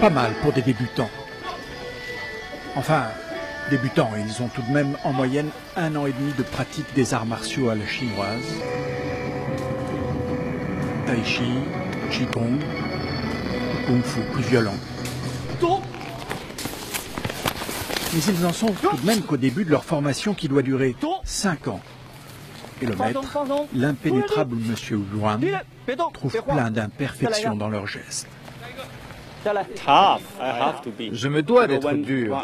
Pas mal pour des débutants. Enfin, débutants, ils ont tout de même en moyenne 1 an et demi de pratique des arts martiaux à la chinoise. Tai chi, Qigong, Kung Fu, plus violent. Mais ils en sont tout de même qu'au début de leur formation qui doit durer 5 ans. Et le maître, l'impénétrable Monsieur Yuan, trouve plein d'imperfections dans leurs gestes. Je me dois d'être dur.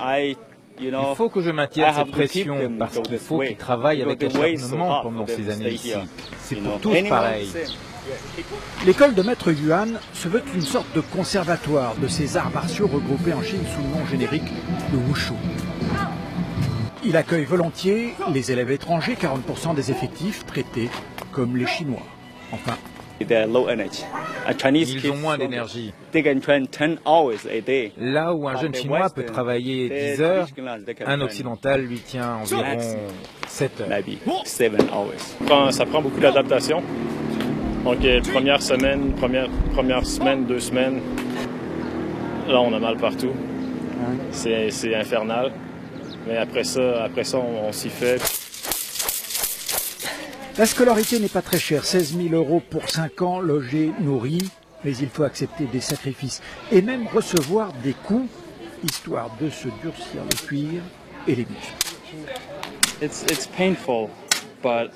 Il faut que je maintienne cette pression parce qu'il faut qu'ils travaillent avec acharnement pendant ces années ici. C'est pour tous pareil. L'école de maître Yuan se veut une sorte de conservatoire de ces arts martiaux regroupés en Chine sous le nom générique de Wushu. Il accueille volontiers les élèves étrangers, 40% des effectifs traités comme les Chinois. Enfin, Ils ont moins d'énergie. Là où un jeune Chinois peut travailler 10 heures, un occidental lui tient environ 7 heures. Ça prend beaucoup d'adaptation. Donc, première semaine, 2 semaines, là, on a mal partout. C'est infernal. Mais après ça on s'y fait. La scolarité n'est pas très chère, 16 000 € pour 5 ans, logé, nourri, mais il faut accepter des sacrifices et même recevoir des coups, histoire de se durcir le cuir et les muscles. It's painful, but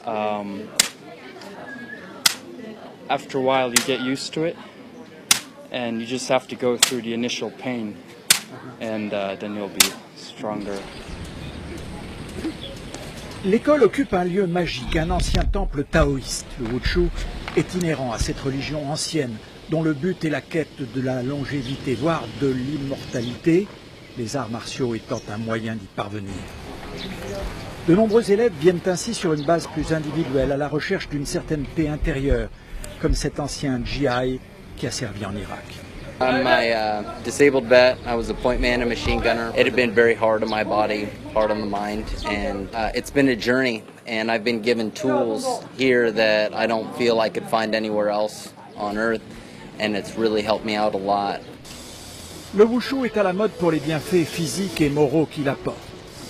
after a while you get used to it, and you just have to go through the initial pain, and then you'll be stronger. L'école occupe un lieu magique, un ancien temple taoïste. Le Wushu est inhérent à cette religion ancienne, dont le but est la quête de la longévité, voire de l'immortalité, les arts martiaux étant un moyen d'y parvenir. De nombreux élèves viennent ainsi sur une base plus individuelle, à la recherche d'une certaine paix intérieure, comme cet ancien GI qui a servi en Irak. I'm my disabled vet. I was a point man and machine gunner. It had been very hard on my body, hard on the mind, and it's been a journey. And I've been given tools here that I don't feel I could find anywhere else on Earth, and it's really helped me out a lot. Le Wushu est à la mode pour les bienfaits physiques et moraux qu'il apporte.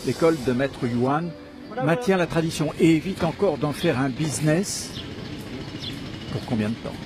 L'école de maître Yuan maintient la tradition et évite encore d'en faire un business. Pour combien de temps ?